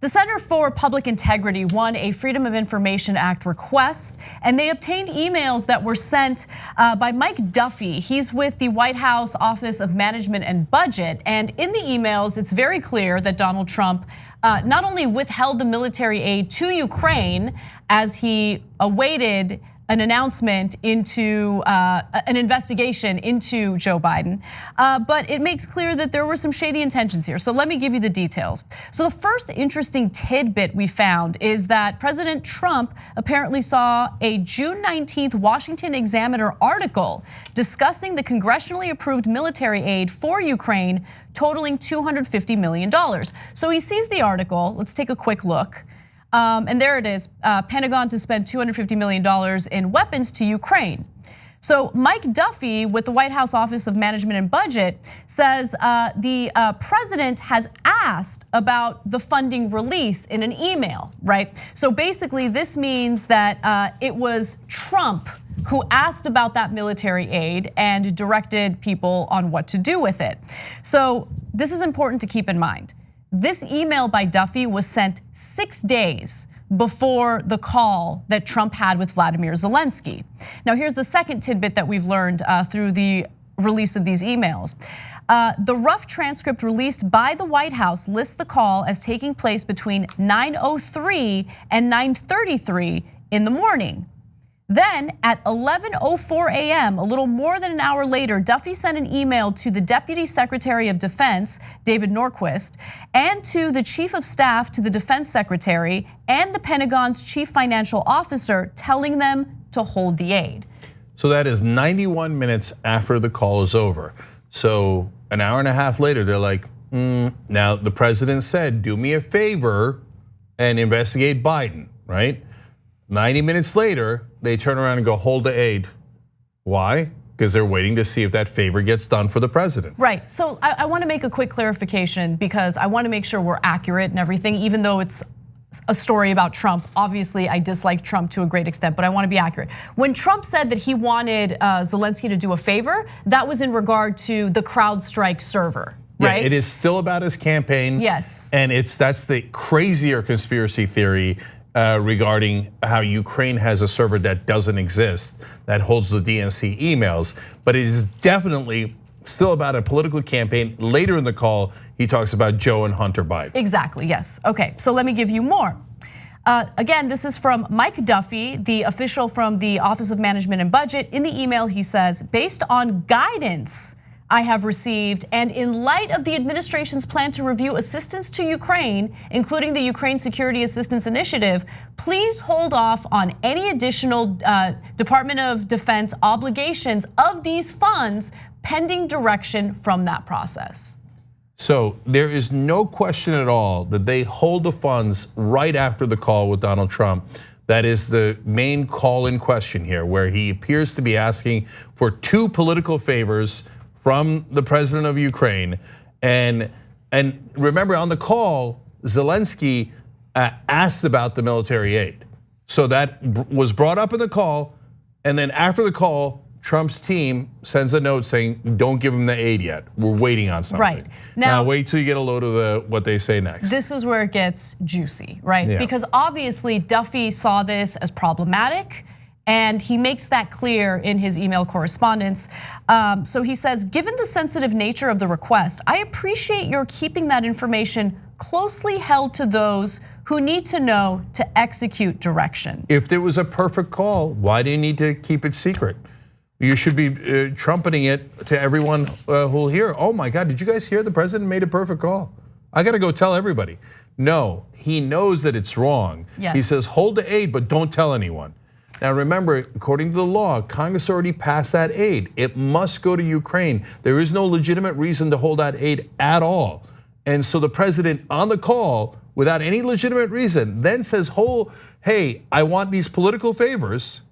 The Center for Public Integrity won a Freedom of Information Act request, and they obtained emails that were sent by Mike Duffy. He's with the White House Office of Management and Budget, and in the emails, it's very clear that Donald Trump not only withheld the military aid to Ukraine as he awaited an announcement into an investigation into Joe Biden, but it makes clear that there were some shady intentions here. So let me give you the details. So the first interesting tidbit we found is that President Trump apparently saw a June 19th Washington Examiner article discussing the congressionally approved military aid for Ukraine totaling $250 million. So he sees the article. Let's take a quick look. And there it is, Pentagon to spend $250 million in weapons to Ukraine. So Mike Duffy with the White House Office of Management and Budget says the president has asked about the funding release in an email, right? So basically this means that it was Trump who asked about that military aid and directed people on what to do with it. So this is important to keep in mind. This email by Duffy was sent 6 days before the call that Trump had with Vladimir Zelensky. Now here's the second tidbit that we've learned through the release of these emails. The rough transcript released by the White House lists the call as taking place between 9:03 and 9:33 in the morning. Then at 11:04 a.m., a little more than an hour later, Duffy sent an email to the Deputy Secretary of Defense, David Norquist, and to the Chief of Staff to the Defense Secretary and the Pentagon's Chief Financial Officer telling them to hold the aid. So that is 91 minutes after the call is over. So an hour and a half later, they're like, now the president said, do me a favor and investigate Biden, right? 90 minutes later, they turn around and go, hold the aid. Why? Because they're waiting to see if that favor gets done for the president. Right, so I wanna make a quick clarification because I wanna make sure we're accurate and everything, even though it's a story about Trump. Obviously, I dislike Trump to a great extent, but I wanna be accurate. When Trump said that he wanted Zelensky to do a favor, that was in regard to the CrowdStrike server. Right? Yeah, it is still about his campaign. Yes. And that's the crazier conspiracy theory regarding how Ukraine has a server that doesn't exist that holds the DNC emails, but it is definitely still about a political campaign. Later in the call, he talks about Joe and Hunter Biden. Exactly, yes. Okay, so let me give you more. Again, this is from Mike Duffy, the official from the Office of Management and Budget. In the email, he says, based on guidance I have received, and in light of the administration's plan to review assistance to Ukraine, including the Ukraine Security Assistance Initiative, please hold off on any additional Department of Defense obligations of these funds pending direction from that process. So there is no question at all that they hold the funds right after the call with Donald Trump. That is the main call in question here, where he appears to be asking for two political favors from the president of Ukraine. And remember on the call, Zelensky asked about the military aid. So that was brought up in the call. And then after the call, Trump's team sends a note saying, don't give him the aid yet. We're waiting on something. Right. Now wait till you get a load of what they say next. This is where it gets juicy, right? Yeah. Because obviously Duffy saw this as problematic, and he makes that clear in his email correspondence. So he says, given the sensitive nature of the request, I appreciate your keeping that information closely held to those who need to know to execute direction. If there was a perfect call, why do you need to keep it secret? You should be trumpeting it to everyone who'll hear. Oh my God, did you guys hear the president made a perfect call? I gotta go tell everybody. No, he knows that it's wrong. Yes. He says, hold the aid, but don't tell anyone. Now remember, according to the law, Congress already passed that aid. It must go to Ukraine. There is no legitimate reason to hold that aid at all. And so the president on the call, without any legitimate reason, then says, hey, I want these political favors.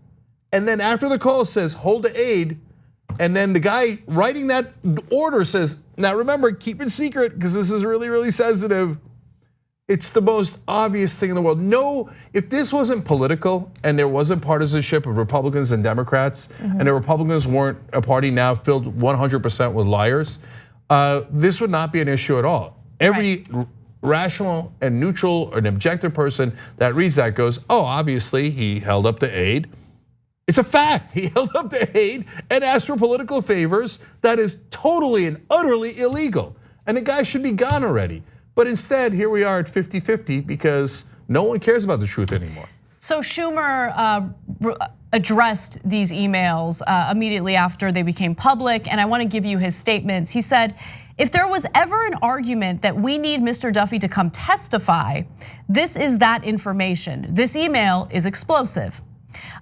And then after the call says, hold the aid. And then the guy writing that order says, now remember, keep it secret because this is really, really sensitive. It's the most obvious thing in the world. No, if this wasn't political and there wasn't partisanship of Republicans and Democrats, and the Republicans weren't a party now filled 100% with liars, this would not be an issue at all. rational and neutral or an objective person that reads that goes, oh, obviously he held up the aid. It's a fact. He held up the aid and asked for political favors. That is totally and utterly illegal. And the guy should be gone already. But instead, here we are at 50-50 because no one cares about the truth anymore. So Schumer addressed these emails immediately after they became public, and I want to give you his statements. He said, if there was ever an argument that we need Mr. Duffy to come testify, this is that information. This email is explosive.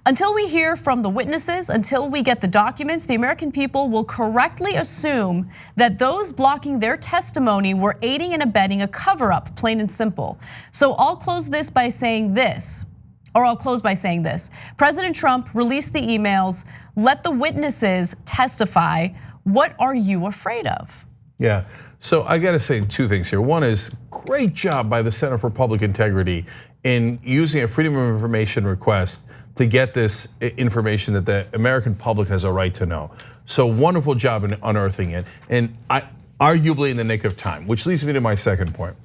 Until we hear from the witnesses, until we get the documents, the American people will correctly assume that those blocking their testimony were aiding and abetting a cover-up, plain and simple. So I'll close by saying this. President Trump released the emails, let the witnesses testify. What are you afraid of? Yeah, so I gotta say two things here. One is great job by the Center for Public Integrity in using a Freedom of Information request to get this information that the American public has a right to know. So wonderful job in unearthing it, and arguably in the nick of time, which leads me to my second point.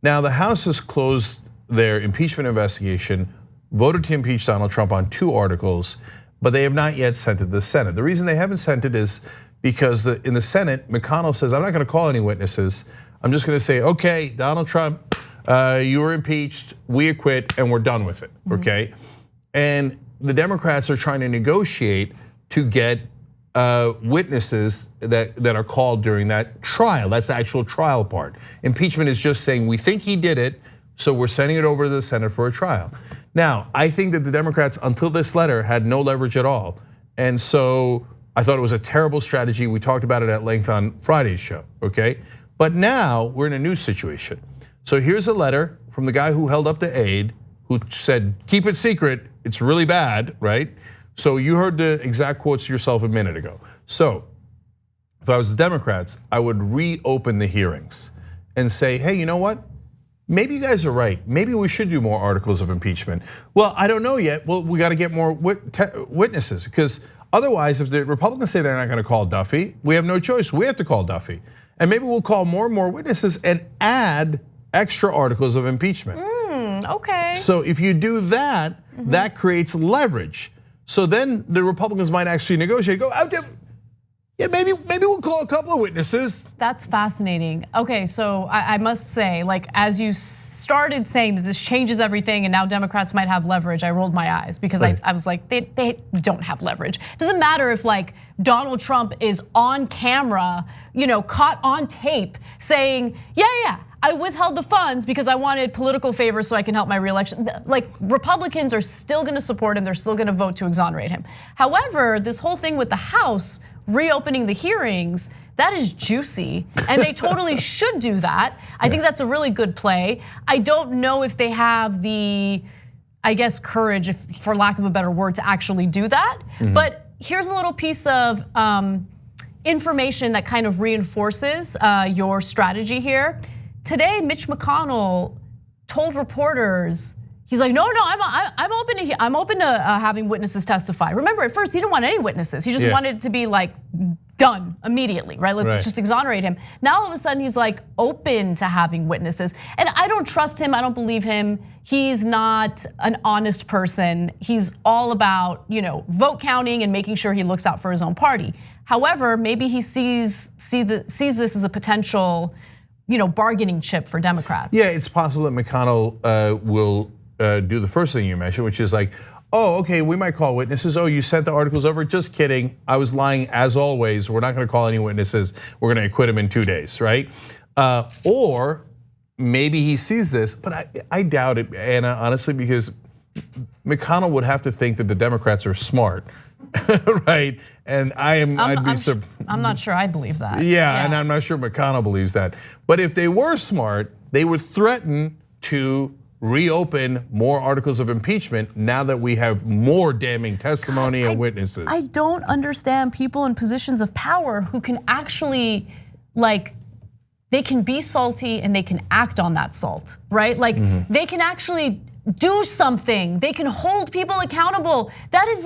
Now the House has closed their impeachment investigation, voted to impeach Donald Trump on 2 articles, but they have not yet sent it to the Senate. The reason they haven't sent it is because in the Senate, McConnell says, I'm not gonna call any witnesses. I'm just gonna say, okay, Donald Trump, you were impeached, we acquit, and we're done with it, okay? And the Democrats are trying to negotiate to get witnesses that are called during that trial. That's the actual trial part. Impeachment is just saying we think he did it, so we're sending it over to the Senate for a trial. Now, I think that the Democrats, until this letter, had no leverage at all. And so I thought it was a terrible strategy. We talked about it at length on Friday's show, okay? But now we're in a new situation. So here's a letter from the guy who held up the aid, who said, keep it secret, it's really bad, right? So you heard the exact quotes yourself a minute ago. So if I was the Democrats, I would reopen the hearings and say, hey, you know what? Maybe you guys are right. Maybe we should do more articles of impeachment. Well, I don't know yet. Well, we got to get more witnesses because otherwise, if the Republicans say they're not going to call Duffy, we have no choice. We have to call Duffy. And maybe we'll call more and more witnesses and add extra articles of impeachment. Okay. So if you do that, that creates leverage. So then the Republicans might actually negotiate, go out there. Yeah, maybe we'll call a couple of witnesses. That's fascinating. Okay, so I must say, like as you started saying that this changes everything and now Democrats might have leverage, I rolled my eyes because I was like, they don't have leverage. Doesn't matter if like Donald Trump is on camera, caught on tape saying, yeah, I withheld the funds because I wanted political favors so I can help my reelection. Like Republicans are still gonna support him, they're still gonna vote to exonerate him. However, this whole thing with the House reopening the hearings, that is juicy, and they totally should do that. I think that's a really good play. I don't know if they have the, I guess, courage, for lack of a better word, to actually do that. But here's a little piece of information that kind of reinforces your strategy here. Today, Mitch McConnell told reporters, he's like, no, I'm open to having witnesses testify. Remember, at first he didn't want any witnesses. He just wanted it to be like done immediately, right? Let's just exonerate him. Now all of a sudden he's like open to having witnesses. And I don't trust him, I don't believe him. He's not an honest person. He's all about, vote counting and making sure he looks out for his own party. However, maybe he sees this as a potential, bargaining chip for Democrats. Yeah, it's possible that McConnell will do the first thing you mentioned, which is like, oh, okay, we might call witnesses. Oh, you sent the articles over, just kidding. I was lying as always. We're not gonna call any witnesses. We're gonna acquit him in 2 days, right? Or maybe he sees this, but I doubt it, Anna, honestly, because McConnell would have to think that the Democrats are smart, right? And I'm not sure I believe that. Yeah, and I'm not sure McConnell believes that. But if they were smart, they would threaten to reopen more articles of impeachment now that we have more damning testimony and witnesses. I don't understand people in positions of power who can actually, they can be salty and they can act on that salt, right? They can actually do something. They can hold people accountable. That is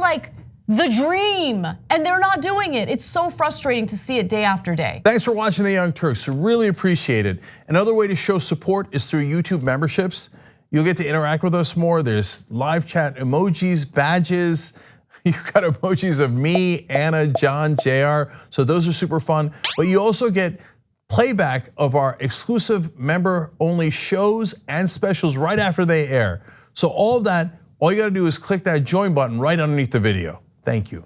the dream, and they're not doing it. It's so frustrating to see it day after day. Thanks for watching the Young Turks, really appreciate it. Another way to show support is through YouTube memberships. You'll get to interact with us more. There's live chat emojis, badges. You've got emojis of me, Anna, John, JR, so those are super fun. But you also get playback of our exclusive member-only shows and specials right after they air. So all of that, all you gotta do is click that join button right underneath the video. Thank you.